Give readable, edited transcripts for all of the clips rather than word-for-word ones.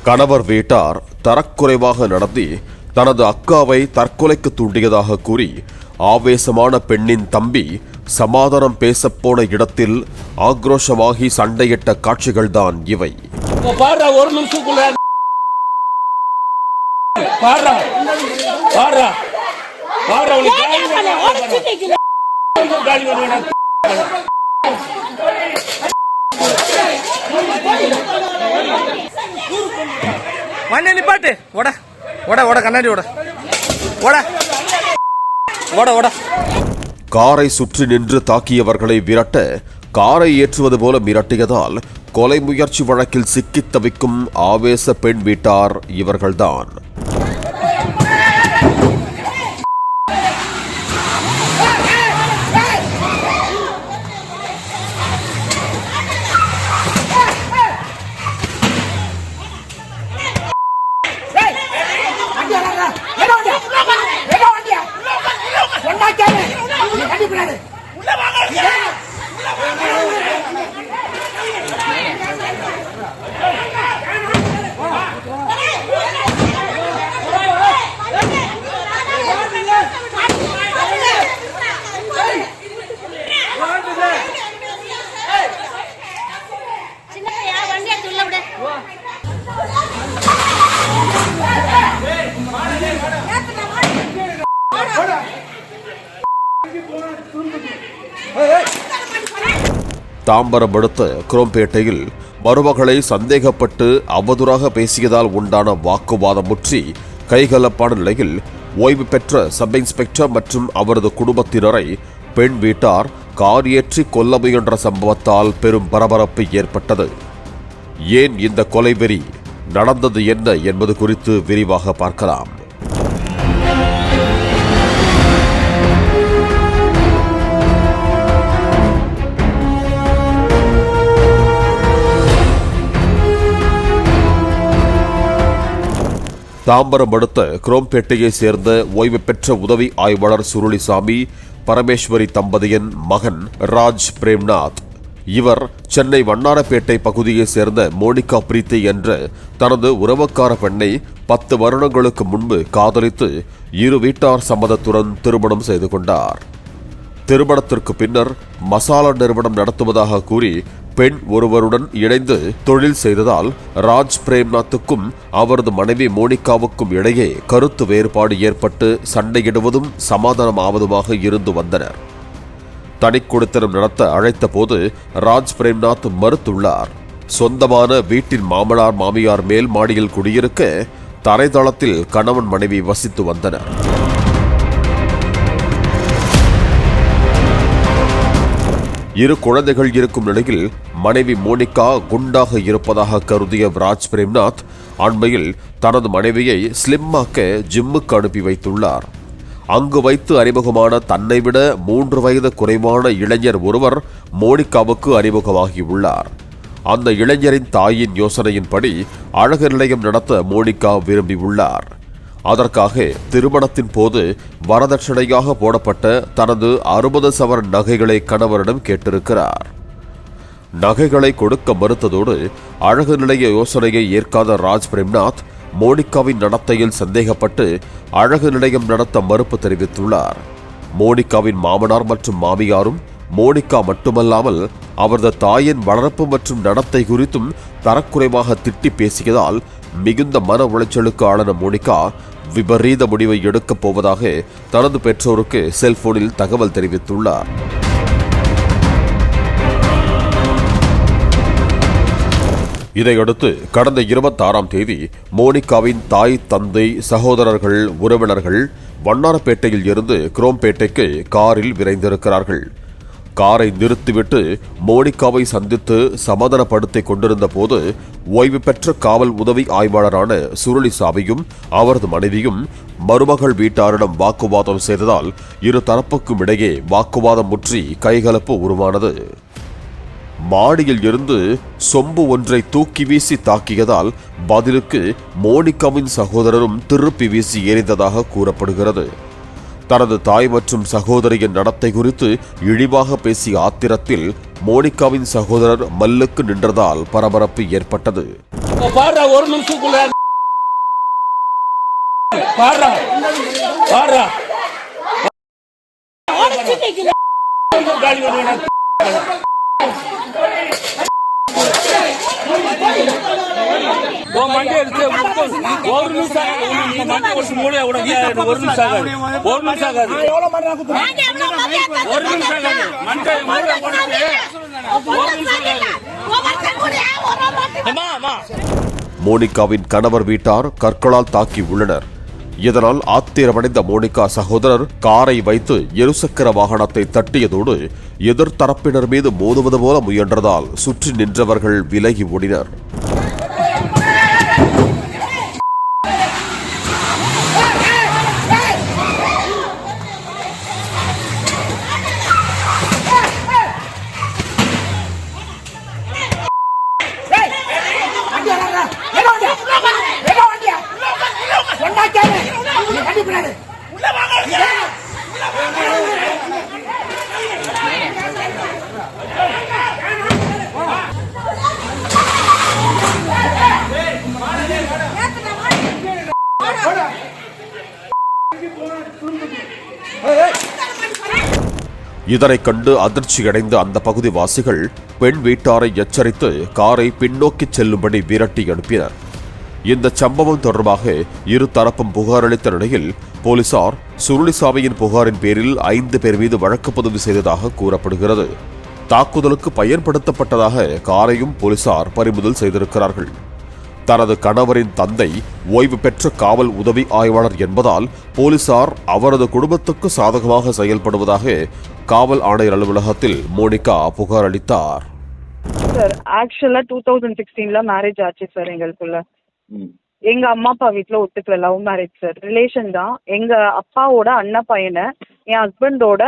கணவர் வீட்டார் தரக்குறைவாக நடத்தி தனது அக்காவை தற்கொலைக்கு தூண்டியதாக கூறி ஆவேசமான பெண்ணின் தம்பி சமாதானம் பேசப்போன இடத்தில் ஆக்ரோஷமாகி சண்டையிட்ட காட்சிகள்தான் இவை. பாட்டு ஓட ஓட ஓட கண்ணாடி ஓட ஓட ஓட ஓட. காரை சுற்றி நின்று தாக்கியவர்களை விரட்ட காரை ஏற்றுவது போல மிரட்டியதால் கொலை முயற்சி வழக்கில் சிக்கித் தவிக்கும் ஆவேச பெண் வீட்டார் இவர்கள்தான். தாம்பரம் அடுத்த குரோம்பேட்டையில் மருமகளை சந்தேகப்பட்டு அவதூறாக பேசியதால் உண்டான வாக்குவாதம் முற்றி கைகலப்பான நிலையில் ஓய்வு பெற்ற சப் இன்ஸ்பெக்டர் மற்றும் அவரது குடும்பத்தினரை பெண் வீட்டார் கார் ஏற்றி கொல்ல முயன்ற சம்பவத்தால் பெரும் பரபரப்பு ஏற்பட்டது. ஏன் இந்த கொலைவெறி நடந்தது என்ன என்பது குறித்து விரிவாக பார்க்கலாம். தாம்பரம் அடுத்த குரோம்பேட்டையை சேர்ந்த ஓய்வு பெற்ற உதவி ஆய்வாளர் சுருளிசாமி பரமேஸ்வரி தம்பதியின் மகன் ராஜ் பிரேம்நாத். இவர் சென்னை வண்ணாரப்பேட்டை பகுதியை சேர்ந்த மோனிகா பிரீத்தி என்ற தனது உறவுக்கார பெண்ணை 10 வருடங்களுக்கு முன்பு காதலித்து இரு வீட்டார் சம்மதத்துடன் திருமணம் செய்து கொண்டார். திருமணத்திற்கு பின்னர் மசாலா நிறுவனம் நடத்துவதாக கூறி பெண் ஒருவருடன் இணைந்து தொழில் செய்ததால் ராஜ் பிரேம்நாத்துக்கும் அவரது மனைவி மோனிகாவுக்கும் இடையே கருத்து வேறுபாடு ஏற்பட்டு சண்டையிடுவதும் சமாதானமாவதுமாக இருந்து வந்தனர். தனிக்குடித்தனம் நடத்த அழைத்த போது ராஜ் பிரேம்நாத் மறுத்துள்ளார். சொந்தமான வீட்டின் மாமனார் மாமியார் மேல் மாடியில் குடியிருக்க தரைதளத்தில் கணவன் மனைவி வசித்து வந்தனர். இரு குழந்தைகள் இருக்கும் நிலையில் மனைவி மோனிகா குண்டாக இருப்பதாக கருதிய ராஜ் பிரேம்நாத் அண்மையில் தனது மனைவியை ஸ்லிம்மாக்க ஜிம்முக்கு அனுப்பி வைத்துள்ளார். அங்கு வைத்து அறிமுகமான தன்னை விட 3 வயது குறைவான இளைஞர் ஒருவர் மோனிகாவுக்கு அறிமுகமாகியுள்ளார். அந்த இளைஞரின் தாயின் யோசனையின்படி அழகு நிலையம் நடத்த மோனிகா விரும்பியுள்ளார். அதற்காக திருமணத்தின் போது வரதட்சணையாக போடப்பட்ட தனது 60 சவரன் நகைகளை கணவரிடம் கேட்டிருக்கிறார். நகைகளை கொடுக்க மறுத்ததோடு அழகு நிலைய யோசனையை ஏற்காத ராஜ் பிரேம்நாத் மோனிகாவின் நடத்தையில் சந்தேகப்பட்டு அழகு நிலையம் நடத்த மறுப்பு தெரிவித்துள்ளார். மோனிகாவின் மாமனார் மற்றும் மாமியாரும் மோனிகா மட்டுமல்லாமல் அவரது தாயின் வளர்ப்பு மற்றும் நடத்தை குறித்தும் தரக்குறைவாக திட்டி பேசியதால் மிகுந்த மன உளைச்சலுக்கு ஆளான மோனிகா விபரீத முடிவை எடுக்கப் போவதாக தனது பெற்றோருக்கு செல்போனில் தகவல் தெரிவித்துள்ளார். இதையடுத்து கடந்த 26ஆம் தேதி மோனிகாவின் தாய் தந்தை சகோதரர்கள் உறவினர்கள் வண்ணாரப்பேட்டையில் இருந்து குரோம்பேட்டைக்கு காரில் விரைந்திருக்கிறார்கள். காரை நிறுத்திவிட்டு மோனிகாவை சந்தித்து சமாதானப்படுத்திக் கொண்டிருந்த போது ஓய்வு பெற்ற காவல் உதவி ஆய்வாளரான சுருளிசாமியும் அவரது மனைவியும் மருமகள் வீட்டாரிடம் வாக்குவாதம் செய்ததால் இரு தரப்புக்கும் இடையே வாக்குவாதம் முற்றி கைகலப்பு உருவானது. மாடியில் இருந்து சொம்பு ஒன்றை தூக்கி வீசி தாக்கியதால் பதிலுக்கு மோனிகாவின் சகோதரரும் திருப்பி வீசி எறிந்ததாக கூறப்படுகிறது. தனது தாய் மற்றும் சகோதரியின் நடத்தை குறித்து இழிவாக பேசிய ஆத்திரத்தில் மோனிகாவின் சகோதரர் மல்லுக்கு நின்றதால் பரபரப்பு ஏற்பட்டது. பாடுறா ஒரு நிமிஷத்துக்குள்ள பாடுறா பாடுறா மண்டி எடுத்து ஒரு நிமிஷம் மண்டி ஒரு மூளைய ஒரு நிமிஷம் ஆகாது ஒரு நிமிஷம் ஆகாது ஒரு நிமிஷம் ஆகாது மண்டை மூளை ஒரு நிமிஷம் ஆகாது. மோனிகாவின் கணவர் வீட்டார் கற்களால் தாக்கி உள்ளனர். இதனால் ஆத்திரமடைந்த மோனிகா சகோதரர் காரை வைத்து இருசக்கர வாகனத்தை தட்டியதோடு எதிர்த்தரப்பினர் மீது மோதுவது போல முயன்றதால் சுற்றி நின்றவர்கள் விலகி ஓடினர். இதனைக் கண்டு அதிர்ச்சியடைந்த அந்த பகுதி வாசிகள் பெண் வீட்டாரை எச்சரித்து காரை பின்னோக்கி செல்லும்படி விரட்டி அனுப்பினர். இந்த சம்பவம் தொடர்பாக இரு தரப்பும் புகார் அளித்த நிலையில் போலீசார் சுருளிசாமியின் புகாரின் பேரில் 5 பேர் மீது வழக்கு பதிவு செய்ததாக கூறப்படுகிறது. தாக்குதலுக்கு பயன்படுத்தப்பட்டதாக காரையும் போலீசார் பறிமுதல் செய்திருக்கிறார்கள். தனது கணவரின் தந்தை ஓய்வு பெற்ற காவல் உதவி ஆய்வாளர் என்பதால் போலீசார் அவரது குடும்பத்துக்கு சாதகமாக செயல்படுவதாக காவல் ஆணையர் அலுவலகத்தில் மோனிகா புகார் அளித்தார். சார் ஆக்சுவலா 2016ல மேரேஜ் ஆச்சு சார். எங்களுக்குள்ள எங்க அம்மா அப்பா வீட்டுல ஒத்துக்கல, லவ் மேரேஜ் சார். ரிலேஷன் தான். எங்க அப்பாவோட அண்ணன் பையனை என் ஹஸ்பண்டோட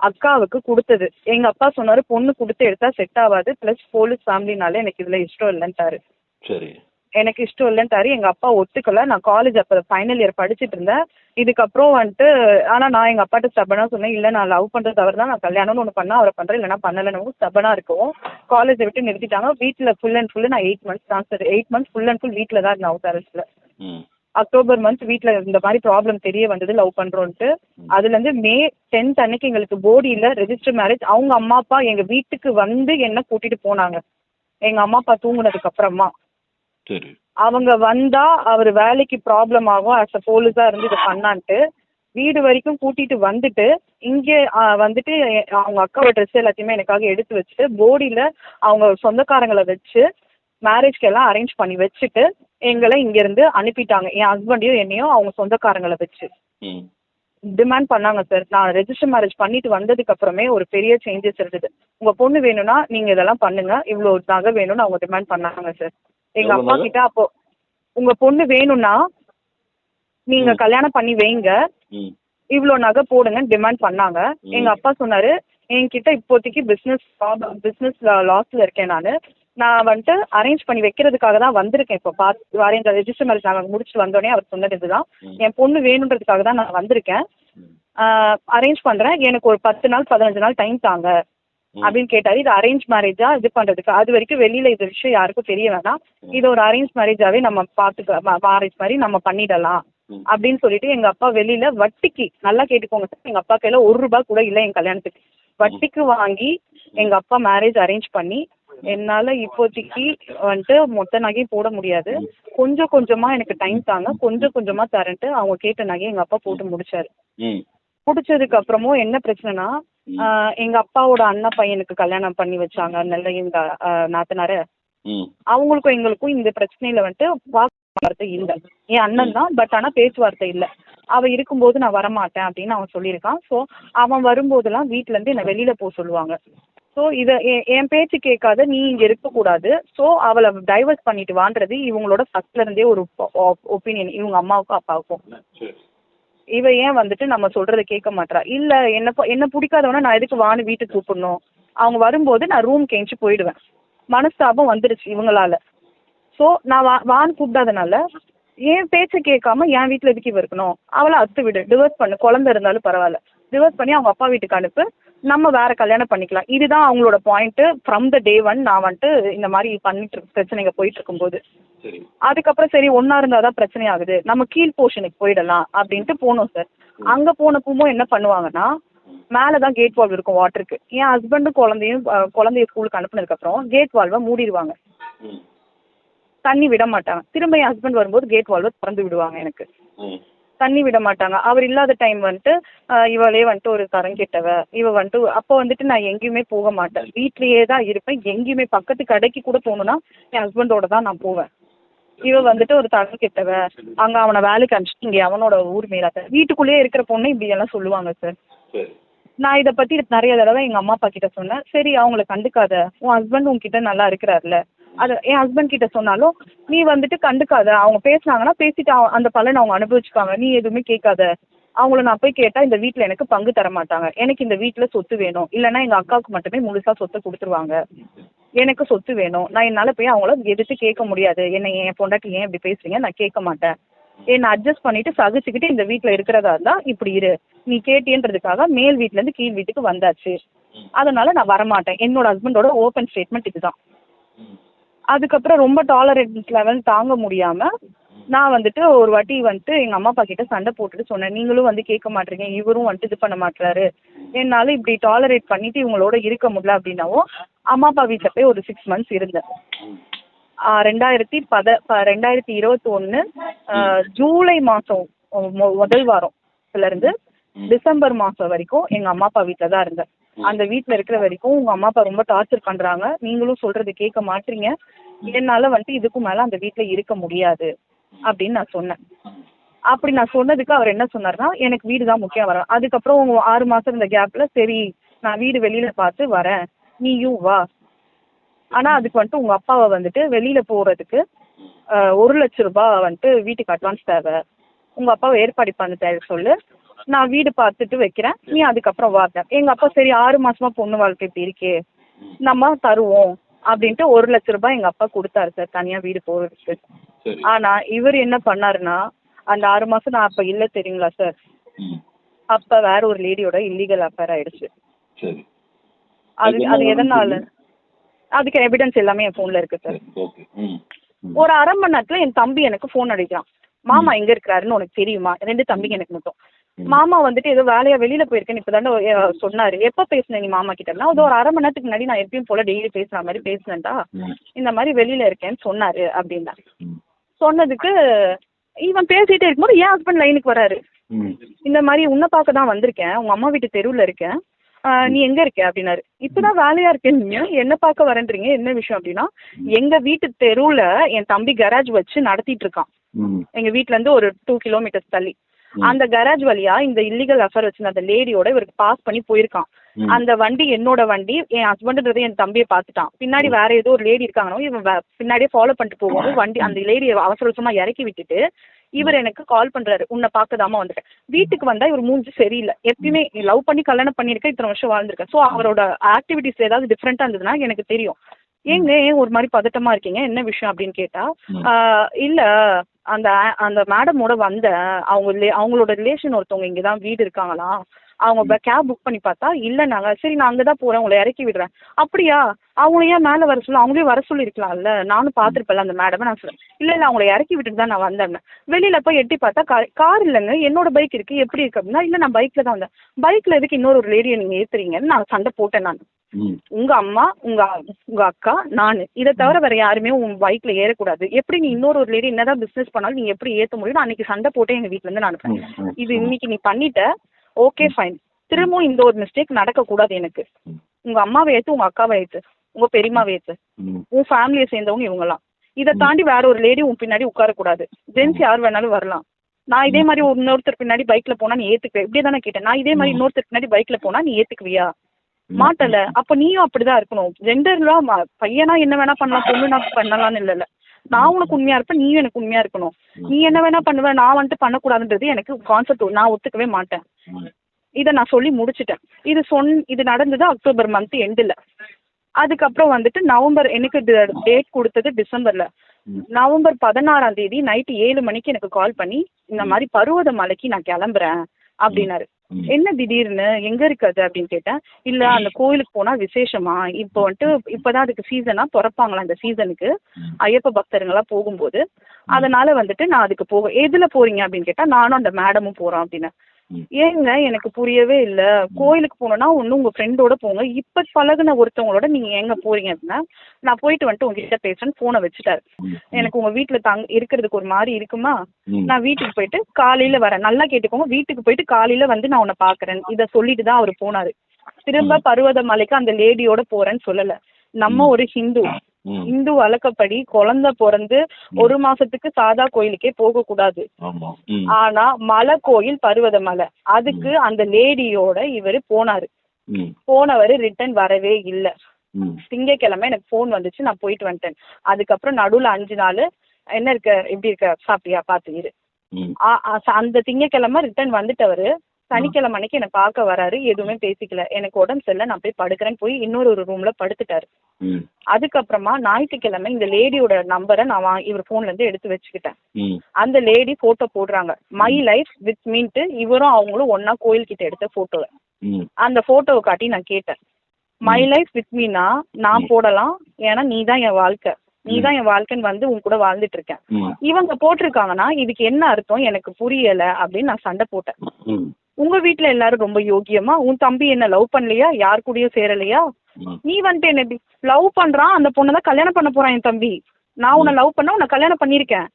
அக்காவுக்கு கொடுத்தது. எங்க அப்பா சொன்னாரு பொண்ணு கொடுத்து எடுத்தா செட் ஆகாது, பிளஸ் போலீஸ் ஃபேமிலினால எனக்கு இதுல இஷ்டம் இல்லைன்ட்டாரு. சரி, எனக்கு இஷ்டம் இல்லைன்ட்டாரு. எங்க அப்பா ஒத்துக்கல. நான் காலேஜ் அப்ப ஃபைனல் இயர் படிச்சுட்டு இருந்தேன். இதுக்கப்புறம் வந்துட்டு ஆனா நான் எங்க அப்பாட்ட ஸ்டபனா சொன்னேன், இல்ல நான் லவ் பண்றது தவிர தான், நான் கல்யாணம்னு ஒண்ணு பண்ணா அவரை பண்றேன், இல்லைன்னா பண்ணலன்னு ஸ்டபனா இருக்கும். காலேஜை விட்டு நிறுத்திட்டாங்க. வீட்டுல ஃபுல் அண்ட் ஃபுல் நான் 8 months தான் sir. 8 months full and full வீட்டுல தான் இருந்தேன், ஹவுஸ் அரெஸ்ட்ல. அக்டோபர் மந்த் வீட்டுல இந்த மாதிரி ப்ராப்ளம் தெரிய வந்தது, லவ் பண்றோன்ட்டு. அதுல இருந்து May 10th அன்னைக்கு எங்களுக்கு போடியில ரெஜிஸ்டர் மேரேஜ். அவங்க அம்மா அப்பா எங்க வீட்டுக்கு வந்து என்ன கூட்டிட்டு போனாங்க, எங்க அம்மா அப்பா தூங்குனதுக்கு அப்புறமா. அவங்க வந்தா அவர் வேலைக்கு ப்ராப்ளம் ஆகும், ஆஸ் அ போலீஸா இருந்து இதை பண்ணான்ட்டு வீடு வரைக்கும் கூட்டிட்டு வந்துட்டு இங்கே வந்துட்டு அவங்க அக்காவோட ட்ரெஸ் எல்லாத்தையுமே எனக்காக எடுத்து வச்சுட்டு போடியில அவங்க சொந்தக்காரங்களை வச்சு மேரேஜ்க்கு எல்லாம் அரேஞ்ச் பண்ணி வச்சுட்டு எங்களை இங்க இருந்து அனுப்பிட்டாங்க. என் ஹஸ்பண்டையும் என்னையும் அவங்க சொந்தக்காரங்களை வச்சு டிமாண்ட் பண்ணாங்க சார். நான் ரெஜிஸ்டர் மேரேஜ் பண்ணிட்டு வந்ததுக்கு அப்புறமே ஒரு பெரிய சேஞ்சஸ் இருந்தது. உங்க பொண்ணு வேணும்னா நீங்க இதெல்லாம் பண்ணுங்க, இவ்வளவு நகை வேணும்னு அவங்க டிமாண்ட் பண்ணாங்க சார். எங்க அப்பா கிட்ட அப்போ உங்க பொண்ணு வேணும்னா நீங்க கல்யாணம் பண்ணி வைங்க, இவ்வளோ நகை போடுங்கன்னு டிமாண்ட் பண்ணாங்க. எங்க அப்பா சொன்னாரு, என்கிட்ட இப்போதைக்கு பிசினஸ் லாஸ்ல இருக்கேன், நான் வந்துட்டு அரேஞ்ச் பண்ணி வைக்கிறதுக்காக தான் வந்திருக்கேன். இப்போ வரேன் ரெஜிஸ்டர் மேரேஜ் நாங்கள் முடிச்சுட்டு வந்தோடனே அவர் சொன்னது இதுதான், என் பொண்ணு வேணுன்றதுக்காக தான் நான் வந்திருக்கேன், அரேஞ்ச் பண்றேன், எனக்கு ஒரு 10 நாள் 15 நாள் டைம் தாங்க அப்படின்னு கேட்டாரு. இது அரேஞ்ச் மேரேஜா இது பண்றதுக்கு, அது வரைக்கும் வெளியில இது விஷயம் யாருக்கும் தெரிய வேணாம், இது ஒரு அரேஞ்ச் மேரேஜாவே நம்ம மேரேஜ் மாதிரி நம்ம பண்ணிடலாம் அப்படின்னு சொல்லிட்டு எங்க அப்பா வெளியில வட்டிக்கு, நல்லா கேட்டுக்கோங்க சார், எங்க அப்பா கையில 1 ரூபாய் கூட இல்லை என் கல்யாணத்துக்கு, வட்டிக்கு வாங்கி எங்க அப்பா மேரேஜ் அரேஞ்ச் பண்ணி, என்னால இப்போதைக்கு வந்துட்டு மொத்த நகையும் போட முடியாது, கொஞ்சம் கொஞ்சமா எனக்கு டைம் தாங்க, கொஞ்சம் கொஞ்சமா தரேன்ட்டு அவங்க கேட்ட நகையை எங்க அப்பா போட்டு முடிச்சாரு. முடிச்சதுக்கு அப்புறமும் என்ன பிரச்சனைனா, எங்க அப்பாவோட அண்ணன் பையனுக்கு கல்யாணம் பண்ணி வச்சாங்க நல்ல எங்க நாத்தனார. அவங்களுக்கும் எங்களுக்கும் இந்த பிரச்சனையில வந்துட்டு வாக்குவார்த்தை இல்லை. என் அண்ணன் தான், பட் ஆனா பேச்சுவார்த்தை இல்லை. அவ இருக்கும்போது நான் வரமாட்டேன் அப்படின்னு அவன் சொல்லியிருக்கான். ஸோ அவன் வரும்போதெல்லாம் வீட்டுல இருந்து என்னை வெளியில போக சொல்லுவாங்க. ஸோ இதை என் பேச்சு கேட்காத நீ இங்க இருக்கக்கூடாது, ஸோ அவளை டைவர்ஸ் பண்ணிட்டு வான்றது இவங்களோட ஃபர்ஸ்ட்ல இருந்தே ஒரு ஒப்பீனியன், இவங்க அம்மாவுக்கும் அப்பாவுக்கும். இவ ஏன் வந்துட்டு நம்ம சொல்றதை கேட்க மாட்டா, இல்ல என்ன பிடிக்காதவனா நான் எதுக்கு வான்னு வீட்டுக்கு கூப்பிடணும், அவங்க வரும்போது நான் ரூம் கேஞ்சு போயிடுவேன், மனஸ்தாபம் வந்துருச்சு இவங்களால. ஸோ நான் வான்னு கூப்பிடாதனால என் பேச்சை கேட்காம என் வீட்டுல எதுக்கு இருக்கணும், அவளை அத்து விடு, டிவோர்ஸ் பண்ணு, குழந்தை இருந்தாலும் பரவாயில்ல, டிவோர்ஸ் பண்ணி அவங்க அப்பா வீட்டுக்கு அனுப்பு, நம்ம வேற கல்யாணம் பண்ணிக்கலாம். இதுதான் அவங்களோட point from the day one. நான் வந்துட்டு இந்த மாதிரி பண்ணிட்டு பிரச்சனைங்க போயிட்டு இருக்கும்போது அதுக்கப்புறம் சரி ஒன்னா இருந்தாதான் பிரச்சனை ஆகுது, நம்ம கீழ் போர்ஷனுக்கு போயிடலாம் அப்படின்ட்டு போனோம் சார். அங்க போனப்போ என்ன பண்ணுவாங்கன்னா, மேலதான் கேட் வால்வ் இருக்கும் வாட்டருக்கு. என் ஹஸ்பண்டும் குழந்தைய ஸ்கூலுக்கு அனுப்புனதுக்கு அப்புறம் கேட் வால்வை மூடிடுவாங்க, தண்ணி விட மாட்டாங்க. திரும்ப என் ஹஸ்பண்ட் வரும்போது கேட் வால்வை திறந்து விடுவாங்க, எனக்கு தண்ணி விட மாட்டாங்க. அவர் இல்லாத டைம் வந்துட்டு இவளே வந்துட்டு ஒரு தரங்கிட்டவ, இவ வந்துட்டு அப்போ வந்துட்டு நான் எங்கேயுமே போக மாட்டேன், வீட்லயே தான் இருப்பேன். எங்கேயுமே பக்கத்து கடைக்கு கூட போகணும்னா என் ஹஸ்பண்டோட தான் நான் போவேன். இவ வந்துட்டு ஒரு தரங்கிட்டவ, அங்க அவனை வேலைக்கு அனுப்பிச்சிட்டு இங்கே அவனோட ஊர் மேலாத்த, வீட்டுக்குள்ளேயே இருக்கிற பொண்ணு இப்படி எல்லாம் சொல்லுவாங்க சார். நான் இதை பத்தி நிறைய தடவை எங்க அம்மா அப்பா கிட்ட சொன்னேன். சரி அவங்களை கண்டுக்காத, உன் ஹஸ்பண்ட் உன்கிட்ட நல்லா இருக்கிறாருல, அது என் ஹஸ்பண்ட் கிட்ட சொன்னாலும் நீ வந்துட்டு கண்டுக்காத, அவங்க பேசினாங்கன்னா பேசிட்டு அந்த பலனை அவங்க அனுபவிச்சுப்பாங்க, நீ எதுவுமே கேட்காத. அவங்கள நான் போய் கேட்டா இந்த வீட்டுல எனக்கு பங்கு தர மாட்டாங்க, எனக்கு இந்த வீட்டுல சொத்து வேணும், இல்லைன்னா எங்க அக்காவுக்கு மட்டுமே முழுசா சொத்தை கொடுத்துருவாங்க, எனக்கு சொத்து வேணும். நான் என்னால போய் அவங்கள எதிர்த்து கேட்க முடியாது, என்னை என் பொண்டாட்டி ஏன் இப்படி பேசுறீங்க, நான் கேட்க மாட்டேன். என்னை அட்ஜஸ்ட் பண்ணிட்டு சகிச்சுக்கிட்டு இந்த வீட்டுல இருக்கிறதா இருந்தா இப்படி இரு, நீ கேட்டியன்றதுக்காக மேல் வீட்டுல இருந்து கீழ் வீட்டுக்கு வந்தாச்சு, அதனால நான் வரமாட்டேன். என்னோட ஹஸ்பண்டோட ஓப்பன் ஸ்டேட்மெண்ட் இதுதான். அதுக்கப்புறம் ரொம்ப டாலரன்ஸ் லெவல் தாங்க முடியாம நான் வந்துட்டு ஒரு வாட்டி வந்துட்டு எங்க அம்மா அப்பா கிட்ட சண்டை போட்டுட்டு சொன்னேன், நீங்களும் வந்து கேட்க மாட்டீங்க, இவரும் வந்துட்டு இது பண்ண மாட்டாரு, என்னால இப்படி டாலரேட் பண்ணிட்டு இவங்களோட இருக்க முடியல அப்படின்னாவும் அம்மா அப்பா வீட்டுல போய் ஒரு 6 months இருந்தேன். 2021 ஜூலை மாசம் முதல் வாரம்ல இருந்து டிசம்பர் மாசம் வரைக்கும் எங்க அம்மா அப்பா வீட்டுல தான் இருந்தேன். அந்த வீட்டுல இருக்கிற வரைக்கும் உங்க அம்மா அப்பா ரொம்ப டார்ச்சர் பண்றாங்க, நீங்களும் சொல்றது கேட்க மாட்டீங்க, என்னால வந்துட்டு இதுக்கும் மேல அந்த வீட்டுல இருக்க முடியாது அப்படின்னு நான் சொன்னேன். அப்படி நான் சொன்னதுக்கு அவர் என்ன சொன்னார்னா, எனக்கு வீடு தான் முக்கியம் வரேன். அதுக்கப்புறம் 6 மாசம் இந்த கேப்ல சரி நான் வீடு வெளியில பார்த்து வரேன், நீயும் வா, ஆனா அதுக்கு வந்துட்டு உங்க அப்பாவை வந்துட்டு வெளியில போறதுக்கு 1 லட்சம் ரூபாய் வந்துட்டு வீட்டுக்கு அட்வான்ஸ் தேவை, உங்க அப்பாவை ஏற்பாடு பண்ண தேவை சொல்லு, நான் வீடு பார்த்துட்டு வைக்கிறேன், நீ அதுக்கப்புறம் வாங்க. எங்க அப்பா சரி 6 மாசமா பொண்ணு வாழ்க்கை இப்படி இருக்கே, நம்ம தருவோம் அப்படின்ட்டு 1 லட்சம் ரூபாய் எங்க அப்பா கொடுத்தாரு சார் தனியா வீடு போறதுக்கு. ஆனா இவர் என்ன பண்ணாருன்னா, அந்த 6 மாசம் நான் அப்ப இல்ல தெரியுங்களா சார், அப்ப வேற ஒரு லேடியோட இல்லீகல் அஃபேர் ஆயிடுச்சு. அது எதனால, அதுக்கு எவிடன்ஸ் எல்லாமே என் போன்ல இருக்கு சார். ஒரு 1/2 மணி நேரத்துல என் தம்பி எனக்கு போன் அடிக்கிறான், மாமா எங்க இருக்கிறாருன்னு உனக்கு தெரியுமா? 2 தம்பிங்க எனக்கு மட்டும். மாமா வந்துட்டு ஏதோ வேலையா வெளியில போயிருக்கேன்னு இப்பதானே சொன்னாரு, எப்ப பேசுன நீ மாமா கிட்ட? அது ஒரு 1/2 மணி நேரத்துக்கு முன்னாடி நான் எப்பயும் போல டெய்லி பேசுற மாதிரி பேசுனேன்டா, இந்த மாதிரி வெளியில இருக்கேன்னு சொன்னாரு அப்படின்னா. சொன்னதுக்கு இவன் பேசிட்டே இருக்கும்போது என் ஹஸ்பண்ட் லைனுக்கு வராரு, இந்த மாதிரி உன்னை பார்க்க தான் வந்திருக்கேன், உங்க அம்மா வீட்டு தெருவுல இருக்கேன், நீ எங்க இருக்க அப்படின்னாரு. இப்பதான் வேலையா இருக்கேன், நீங்க என்ன பார்க்க வரேன்றீங்க, என்ன விஷயம் அப்படின்னா, எங்க வீட்டு தெருவுல என் தம்பி கராஜ் வச்சு நடத்திட்டு இருக்கான், எங்க வீட்டுல இருந்து ஒரு 2 கிலோமீட்டர்ஸ் தள்ளி. அந்த கராஜ் வழியா இந்த இல்லீகல் அஃபேர் வச்சிருந்த அந்த லேடியோட இவருக்கு பாஸ் பண்ணி போயிருக்கான். அந்த வண்டி என்னோட வண்டி, என் ஹஸ்பண்ட்ன்றது என் தம்பியை பார்த்துட்டான், பின்னாடி வேற ஏதோ ஒரு லேடி இருக்காங்கன்னு இவன் பின்னாடியே ஃபாலோ பண்ணிட்டு போகும்போது வண்டி அந்த லேடியை அவசர அவசரமா இறக்கி விட்டுட்டு இவர் எனக்கு கால் பண்றாரு, உன்னை பார்க்கதாமா வந்துட்டேன். வீட்டுக்கு வந்தா இவர் மூஞ்சி சரியில்லை, எப்பயுமே லவ் பண்ணி கல்யாணம் பண்ணிருக்க, இத்தனை வருஷம் வாழ்ந்திருக்கேன், ஸோ அவரோட ஆக்டிவிட்டிஸ் ஏதாவது டிஃப்ரெண்டா இருந்ததுன்னா எனக்கு தெரியும். ஏன் ஒரு மாதிரி பதட்டமா இருக்கீங்க, என்ன விஷயம் அப்படின்னு கேட்டா, இல்ல அந்த மேடமோட வந்த அவங்களோட ரிலேஷன் ஒருத்தவங்க இங்கதான் வீடு இருக்காங்களாம், அவங்க கேப் புக் பண்ணி பார்த்தா இல்ல, சரி நான் அங்கதான் போறேன், உங்களை இறக்கி விடுறேன். அப்படியா, அவங்கள ஏன் மேல வர சொல்ல, அவங்களே வர சொல்லி இருக்கலாம்ல, நானும் பாத்துருப்பேன் அந்த மேடம். நான் சொல்றேன் இல்ல அவங்களை இறக்கி விட்டுட்டு தான் நான் வந்தேன். வெளியில போய் எட்டி பார்த்தா கார் இல்லைங்க, என்னோட பைக் இருக்கு, எப்படி இருக்கு அப்படின்னா, இல்ல நான் பைக்ல தான் வந்தேன். பைக்ல எதுக்கு இன்னொரு லேடியை நீங்க ஏத்துறீங்கன்னு நான் சண்டை போட்டேன். நான் உங்க அம்மா உங்க அக்கா நானு, இதை தவிர வேற யாருமே உங்க பைக்ல ஏறக்கூடாது, எப்படி நீ இன்னொரு லேடி என்னதான் பிசினஸ் பண்ணாலும் நீங்க எப்படி ஏத்த முடியும்? அன்னைக்கு சண்டை போட்டேன் எங்க வீட்டுல இருந்து. நான் இது இன்னைக்கு நீ பண்ணிட்ட, ஓகே ஃபைன், திரும்பவும் இந்த ஒரு மிஸ்டேக் நடக்க கூடாது எனக்கு. உங்க அம்மாவை ஏத்து, உங்க அக்காவை ஏத்து, உங்க பெரியம்மாவை ஏத்து, உன் ஃபேமிலியை சேர்ந்தவங்க இவங்கலாம், இதை தாண்டி வேற ஒரு லேடி உன் பின்னாடி உட்காரக்கூடாது. ஜென்ஸ் யார் வேணாலும் வரலாம். நான் இதே மாதிரி இன்னொருத்தர் பின்னாடி பைக்ல போனா நீ ஏத்துக்குவே, இப்படியே தானே கேட்டேன். நான் இதே மாதிரி இன்னொருத்தர் பின்னாடி பைக்ல போனா நீ ஏத்துக்குவியா? மாட்டல. அப்ப நீயும் அப்படிதான் இருக்கணும். ஜெண்டர்லாம் பையனா என்ன வேணா பண்ணலாம், பொண்ணு நான் பண்ணலாம்னு இல்ல. நான் உனக்கு உண்மையா இருப்பேன், நீயும் எனக்கு உண்மையா இருக்கணும். நீ என்ன வேணா பண்ணுவேன், நான் வந்துட்டு பண்ணக்கூடாதுன்றது எனக்கு கான்செப்ட், நான் ஒத்துக்கவே மாட்டேன். இதை நான் சொல்லி முடிச்சுட்டேன். இது நடந்தது அக்டோபர் மந்த் எண்டில். அதுக்கப்புறம் வந்துட்டு நவம்பர், எனக்கு டேட் கொடுத்தது டிசம்பர்ல. நவம்பர் 16 நைட்டு 7 மணிக்கு எனக்கு கால் பண்ணி, இந்த மாதிரி பருவத மலைக்கு நான் கிளம்புறேன் அப்படின்னாரு. என்ன திடீர்னு எங்க இருக்காது அப்படின்னு கேட்டேன். இல்ல அந்த கோயிலுக்கு போனா விசேஷமா, இப்போ வந்துட்டு இப்பதான் அதுக்கு சீசனா திறப்பாங்களா அந்த சீசனுக்கு ஐயப்ப பக்தருங்கெல்லாம் போகும்போது, அதனால வந்துட்டு நான் அதுக்கு எதுல போறீங்க அப்படின்னு கேட்டா நானும் அந்த மேடமும் போறோம் அப்படின்னு. ஏங்க எனக்கு புரியவே இல்ல, கோயிலுக்கு போனோம்னா ஒண்ணு உங்க ஃப்ரெண்டோட போங்க, இப்ப பழகுன ஒருத்தவங்களோட நீங்க எங்க போறீங்க அப்படின்னா, நான் போயிட்டு வந்துட்டு உங்ககிட்ட பேசுறேன்னு போனை வச்சுட்டாரு. எனக்கு உங்க வீட்டுல இருக்கிறதுக்கு ஒரு மாதிரி இருக்குமா, நான் வீட்டுக்கு போயிட்டு காலையில வரேன், நல்லா கேட்டுக்கோங்க, வீட்டுக்கு போயிட்டு காலையில வந்து நான் உன்னை பாக்குறேன், இத சொல்லிட்டு தான் அவரு போனாரு. திரும்ப பர்வத மலைக்கு அந்த லேடியோட போறேன்னு சொல்லல. நம்ம ஒரு இந்து வழக்கப்படி குழந்தை பிறந்து 1 மாசத்துக்கு சாதா கோயிலுக்கே போக கூடாது. ஆனா மலை கோயில் பர்வத மலை, அதுக்கு அந்த லேடியோட இவரு போனவரு ரிட்டர்ன் வரவே இல்ல. திங்கக்கிழமை எனக்கு போன் வந்துச்சு, நான் போயிட்டு வந்துட்டேன். அதுக்கப்புறம் நடுவுல 5 நாள் என்ன இருக்க, எப்படி இருக்க, சாப்பிட்டியா, பாத்து இரு. அந்த திங்கக்கிழமை ரிட்டர்ன் வந்துட்டவரு சனிக்கிழமை அன்னைக்கு என்னை பார்க்க வராரு, எதுவுமே பேசிக்கல. எனக்கு உடம்பு சரியில்லை, நான் போய் படுக்கிறேன்னு போய் இன்னொரு ரூம்ல படுத்துட்டாரு. அதுக்கப்புறமா ஞாயிற்றுக்கிழமை இந்த லேடியோட நம்பரை நான் இவர் போன்ல இருந்து எடுத்து வச்சுக்கிட்டேன். அந்த லேடி போட்டோ போடுறாங்க, மை லைஃப் வித் மீன்ட்டு இவரும் அவங்களும் ஒன்னா கோயில் கிட்ட எடுத்த போட்டோவை. அந்த போட்டோவை காட்டி நான் கேட்டேன், மை லைஃப் வித் மீனா நான் போடலாம், ஏன்னா நீதான் என் வாழ்க்கை, நீதான் என் வாழ்க்கைன்னு வந்து உன் கூட வாழ்ந்துட்டு இருக்கேன். இவங்க போட்டிருக்காங்கன்னா இதுக்கு என்ன அர்த்தம் எனக்கு புரியல அப்படின்னு நான் சண்டை போட்டேன். உங்க வீட்டுல எல்லாரும் ரொம்ப யோகியமா, உன் தம்பி என்ன லவ் பண்ணலையா, யார் கூடயும் சேரலையா, நீ வந்துட்டு என்ன லவ் பண்றான், அந்த பொண்ணதான் கல்யாணம் பண்ண போறான் என் தம்பி, நான் உன்னை லவ் பண்ண உன்னை கல்யாணம் பண்ணிருக்கேன்,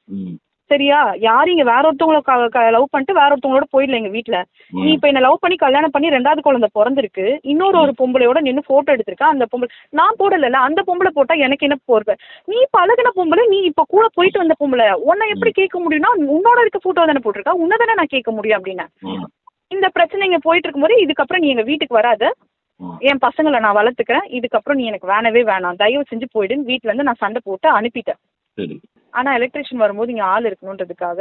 சரியா, யாரும் இங்க வேற ஒருத்தவங்களை லவ் பண்ணிட்டு வேற ஒருத்தவங்களோட போயிடல எங்க வீட்டுல. நீ இப்ப என்ன லவ் பண்ணி கல்யாணம் பண்ணி 2வது குழந்தை பிறந்திருக்கு, ஒரு பொம்பளையோட நின்று போட்டோ எடுத்திருக்க, அந்த பொம்பளை நான் போடல, அந்த பொம்பளை போட்டா எனக்கு என்ன போர்வ, நீ பழகின பொம்பளை, நீ இப்ப கூட போயிட்டு வந்த பொம்பளை, உன்னை எப்படி கேட்க முடியும்னா உன்னோட இருக்க போட்டோ தானே போட்டிருக்கா, உன்னதானே நான் கேட்க முடியும் அப்படின்னு. இந்த பிரச்சனைங்க போயிட்டு இருக்கும்போது இதுக்கப்புறம் நீ எங்க வீட்டுக்கு வராத, என் பசங்களை நான் வளர்த்துக்கிறேன், இதுக்கப்புறம் நீ எனக்கு வேணவே வேணாம், தயவு செஞ்சு போயிடுன்னு வீட்டுல இருந்து நான் சண்டை போட்டு அனுப்பிட்டேன். ஆனா எலக்ட்ரிஷியன் வரும்போது இங்க ஆள் இருக்கணுன்றதுக்காக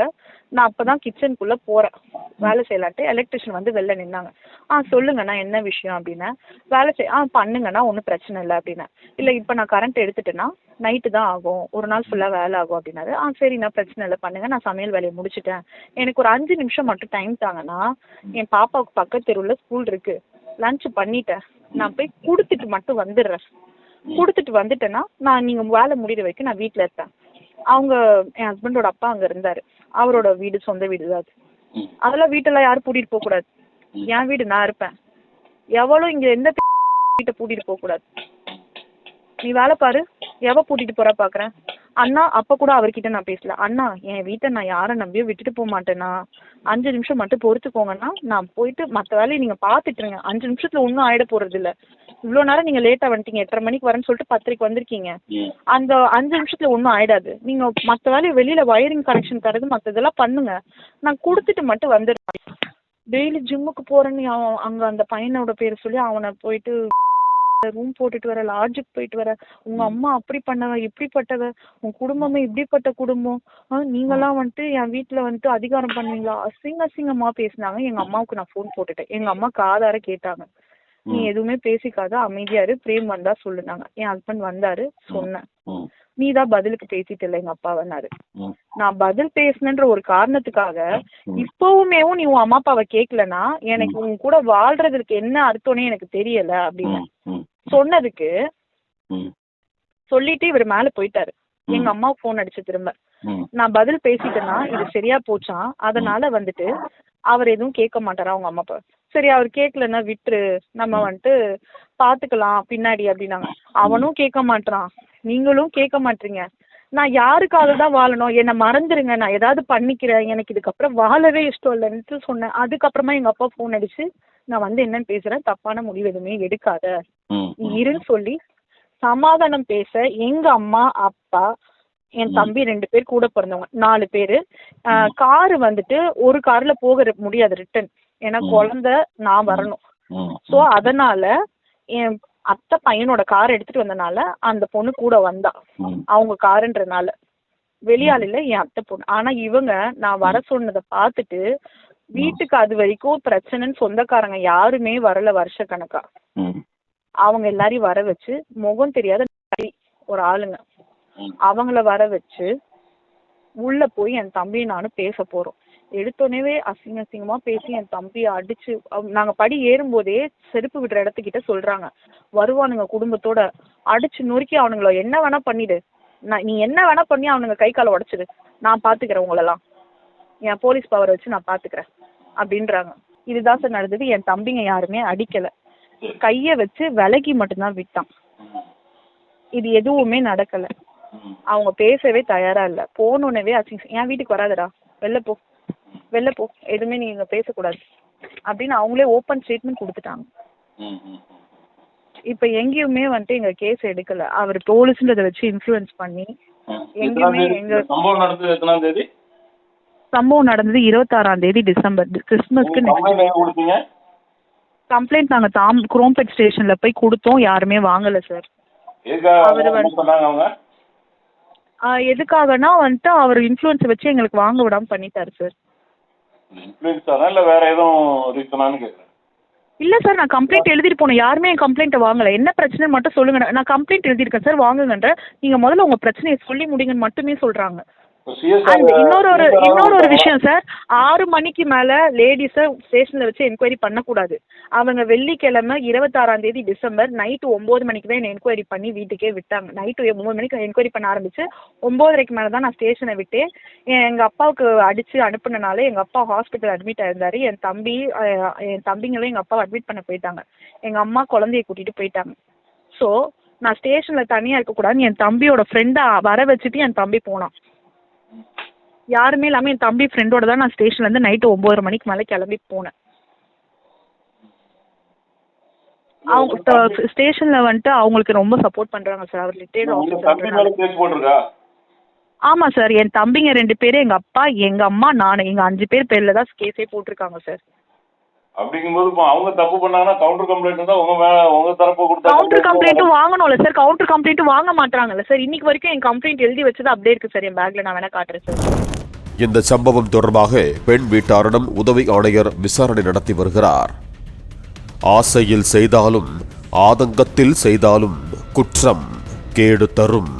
நான் அப்பதான் கிச்சனுக்குள்ள போறேன் வேலை செய்யலான்ட்டு. எலக்ட்ரிஷியன் வந்து வெளில நின்னாங்க. சொல்லுங்கண்ணா என்ன விஷயம் அப்படின்னா, வேலை பண்ணுங்கண்ணா ஒன்றும் பிரச்சனை இல்லை அப்படின்னா. இல்லை இப்போ நான் கரண்ட் எடுத்துட்டேன்னா நைட்டு தான் ஆகும், ஒரு நாள் ஃபுல்லாக வேலை ஆகும் அப்படின்னாரு. சரிண்ணா பிரச்சனை இல்லை பண்ணுங்க, நான் சமையல் வேலையை முடிச்சுட்டேன், எனக்கு ஒரு 5 நிமிஷம் மட்டும் டைம் தாங்கன்னா, என் பாப்பாவுக்கு பக்கத்து தெருவில் ஸ்கூல் இருக்கு, லஞ்ச் பண்ணிட்டேன், நான் போய் கொடுத்துட்டு மட்டும் வந்துடுறேன், கொடுத்துட்டு வந்துட்டேன்னா நான் நீங்கள் வேலை முடிகிற வரைக்கும் நான் வீட்டில் இருப்பேன். அவங்க என் ஹஸ்பண்டோட அப்பா அங்கே இருந்தார், அவரோட வீடு சொந்த வீடு தான் அது, அதெல்லாம் வீட்டெல்லாம் யாரும் கூட்டிகிட்டு போகக்கூடாது, என் வீடு நான் இருப்பேன், எவ்வளோ இங்கே எந்த வீட்டை கூட்டிகிட்டு போகக்கூடாது, நீ வேலை பாரு, எவ கூட்டிகிட்டு போகிறா பார்க்குறேன். அண்ணா அப்போ கூட அவர்கிட்ட நான் பேசல, அண்ணா என் வீட்டை நான் யாரை நம்பியோ விட்டுட்டு போக மாட்டேன்னா, 5 நிமிஷம் மட்டும் பொறுத்துக்கோங்கன்னா, நான் போயிட்டு மற்ற வேலையை நீங்கள் பார்த்துட்டுருங்க, 5 நிமிஷத்தில் ஒன்றும் ஆகிட போகிறது இல்லை, இவ்வளோ நேரம் நீங்கள் லேட்டாக வந்துட்டீங்க, 8:30 மணிக்கு வரேன்னு சொல்லிட்டு 10:30 வந்திருக்கீங்க, அந்த 5 நிமிஷத்தில் ஒன்றும் ஆகிடாது, நீங்கள் மற்ற வேலையை வெளியில் வயரிங் கனெக்ஷன் தரது மற்ற இதெல்லாம் பண்ணுங்க, நான் கொடுத்துட்டு மட்டும் வந்துடுறேன். டெய்லி ஜிம்முக்கு போகிறேன்னு அங்கே அந்த பையனோட பேர் சொல்லி அவனை போயிட்டு ரூம் போட்டுட்டு வர, லாட்ஜுக்கு போயிட்டு வர, உங்க அம்மா அப்படி பண்ணவ இப்படிப்பட்டவ, உன் குடும்பமே இப்படிப்பட்ட குடும்பம், நீங்கெல்லாம் வந்துட்டு என் வீட்டுல வந்துட்டு அதிகாரம் பண்ணுவீங்களா, அசிங்கமா பேசினாங்க. எங்க அம்மாவுக்கு நான் போன் போட்டுட்டேன், எங்க அம்மா காதார கேட்டாங்க, நீ எதுவுமே பேசிக்காத அமைதியாரு, பிரேம் வந்தா சொல்லுனாங்க. என் ஹஸ்பண்ட் வந்தாரு, சொன்னேன், நீ தான் பதிலுக்கு பேசிட்டு இல்லை எங்க அப்பா வந்தாரு, நான் பதில் பேசினன்ற ஒரு காரணத்துக்காக இப்பவுமே நீ உன் அம்மா அப்பாவை கேட்கலன்னா எனக்கு உன் கூட வாழ்றதுக்கு என்ன அர்த்தம்னே எனக்கு தெரியல அப்படின்னு சொன்னதுக்கு சொல்லிட்டு இவர் மேல போயிட்டாரு. எங்க அம்மாவுக்கு போன் அடிச்சு திரும்ப நான் பதில் பேசிட்டேன்னா இது சரியா போச்சா, அதனால வந்துட்டு அவர் எதுவும் கேட்க மாட்டாரா அவங்க அம்மா அப்பா, சரி அவர் கேட்கலன்னா விட்டுரு, நம்ம வந்துட்டு பாத்துக்கலாம் பின்னாடி அப்படின்னாங்க. அவனும் கேட்க மாட்டான், நீங்களும் கேட்க மாட்டீங்க, நான் யாருக்காக தான் வாழணும், என்னை மறந்துருங்க, நான் ஏதாவது பண்ணிக்கிறேன், எனக்கு இதுக்கப்புறம் வாழவே இஷ்டம் இல்லைன்னு சொன்னேன். அதுக்கப்புறமா எங்க அப்பா போன் அடிச்சு நான் வந்து என்னன்னு பேசுறேன், தப்பான முடிவு எதுவுமே எடுக்காத இருன்னு சொல்லி சமாதானம் பேச எங்க அம்மா அப்பா என் தம்பி 2 பேர் கூட பிறந்தவங்க 4 பேரு. காரு வந்துட்டு ஒரு கார்ல போக முடியாது ரிட்டர்ன், ஏன்னா குழந்தை நான் வரணும். சோ அதனால என் அத்தை பையனோட கார் எடுத்துட்டு வந்தனால அந்த பொண்ணு கூட வந்தா, அவங்க காருன்றனால, வெளியாள் இல்ல என் அத்தை பொண்ணு. ஆனா இவங்க நான் வர சொன்னதை பார்த்துட்டு வீட்டுக்கு அது வரைக்கும் பிரச்சனைன்னு சொந்தக்காரங்க யாருமே வரல, வருஷ கணக்கா அவங்க எல்லாரையும் வர வச்சு, முகம் தெரியாத ஒரு ஆளுங்க அவங்கள வர வச்சு உள்ள போய் என் தம்பி நானும் பேச போறோம். எடுத்தோடனே அசிங்கமா பேசி என் தம்பியை அடிச்சு நாங்க படி ஏறும்போதே செருப்பு விடுற இடத்துக்கிட்ட சொல்றாங்க, வருவானுங்க குடும்பத்தோட, அடிச்சு நொறுக்கி அவனுங்கள என்ன வேணா பண்ணிடு, நீ என்ன வேணா பண்ணி அவனுங்க கை காலை உடைச்சிடு, நான் பாத்துக்கிறேன் உங்களெல்லாம், என் போலீஸ் பவர் வச்சு நான் பாத்துக்கிறேன் அப்படின்றாங்க. இதுதான் சார் நடந்தது. என் தம்பிங்க யாருமே அடிக்கல, கைய வச்சு விலகி மட்டும்தான் விட்டான். இது எதுவுமே நடக்கல. அவங்க பேசவே தயாரா இல்ல. போனோடனே என் வீட்டுக்கு வராதடா, வெளில போ வெளில போ, எதுவுமே நீங்க பேசக்கூடாது அப்படின்னு அவங்களே ஓப்பன் ஸ்டேட்மெண்ட் கொடுத்துட்டாங்க. இப்ப எங்கேயுமே வந்துட்டு எங்க கேஸ் எடுக்கல. அவர் போலீஸ்ன்றத வச்சு இன்ஃப்ளூயன்ஸ் பண்ணி எங்கேயுமே எங்க சம்பவம் நடந்தது 26ஆம் தேதி டிசம்பர், கிறிஸ்துமஸ்க்கு. கம்ப்ளைண்ட் நாங்க குரோம்பேட் ஸ்டேஷன்ல போய் கொடுத்தோம், யாருமே வாங்கல சார். எதுக்காகனா வந்துட்டு அவர் இன்ஃப்ளூயன்ஸ் வச்சு எங்களுக்கு வாங்க விடாம பண்ணிட்டாரு சார். இல்ல சார், நான் கம்ப்ளைண்ட் எழுதிட்டு போனேன், யாருமே என் கம்ப்ளைண்ட்டை வாங்கல. என்ன பிரச்சனை மட்டும் சொல்லுங்க, நான் கம்ப்ளைண்ட் எழுதிருக்கேன் சார், வாங்குங்கன்ற. நீங்க முதல்ல உங்க பிரச்சனையை சொல்லி முடிங்கன்னு மட்டுமே சொல்றாங்க. இன்னொரு விஷயம் சார், 6 மணிக்கு மேல லேடிஸ ஸ்டேஷன்ல வச்சு என்கொயரி பண்ணக்கூடாது. அவங்க வெள்ளிக்கிழமை 26ஆம் தேதி டிசம்பர் நைட்டு 9 மணிக்கு தான் என்ன என்கொயரி பண்ணி வீட்டுக்கே விட்டாங்க. நைட்டு 9 மணிக்கு என்கொயரி பண்ண ஆரம்பிச்சு 9:30க்கு மேல தான் நான் ஸ்டேஷனை விட்டு எங்க அப்பாவுக்கு அடிச்சு அனுப்புனனால எங்க அப்பா ஹாஸ்பிட்டல் அட்மிட் ஆயிருந்தாரு. என் தம்பிங்களும் எங்க அப்பாவை அட்மிட் பண்ண போயிட்டாங்க. எங்க அம்மா குழந்தைய கூட்டிட்டு போயிட்டாங்க. ஸோ நான் ஸ்டேஷன்ல தனியா இருக்கக்கூடாதுன்னு என் தம்பியோட ஃப்ரெண்டை வர வச்சுட்டு என் தம்பி போனான். யாருமே இல்லாம என் தம்பி ஃப்ரெண்டோட தான் நான் ஸ்டேஷன்ல இருந்து நைட்டு 9:30 மணிக்கு மேல கிளம்பி போனேன். அவங்க ஸ்டேஷன்ல வந்துட்டு அவங்களுக்கு ரொம்ப சப்போர்ட் பண்றாங்க சார். அவர் ரிட்டையர்ட் ஆஃபீஸர். ஆமா சார், என் தம்பிங்க 2 பேரு, எங்க அப்பா, எங்க அம்மா, நான், எங்க 5 பேர் பேர்ல தான் கேஸே போட்டிருக்காங்க சார். அப்படிங்கும்போது அவங்க தப்பு பண்ணாங்கன்னா கவுண்டர் கம்ப்ளைண்ட் தான் உங்க தரப்பு கொடுத்தா கவுண்டர் கம்ப்ளைண்ட்டும் வாங்கணும்ல சார். கவுண்டர் கம்ப்ளைண்ட்டும் வாங்க மாட்டாங்கல்ல சார். இன்னைக்கு வரைக்கும் என் கம்ப்ளைண்ட் எழுதி வச்சது அப்படியே இருக்கு சார் என் பேக்ல. நான் வேணா காட்டுறேன் சார். இந்த சம்பவம் தொடர்பாக பெண் வீட்டாரிடம் உதவி ஆணையர் விசாரணை நடத்தி வருகிறார். ஆசையில் செய்தாலும் ஆதங்கத்தில் செய்தாலும் குற்றம் கேடு தரும்.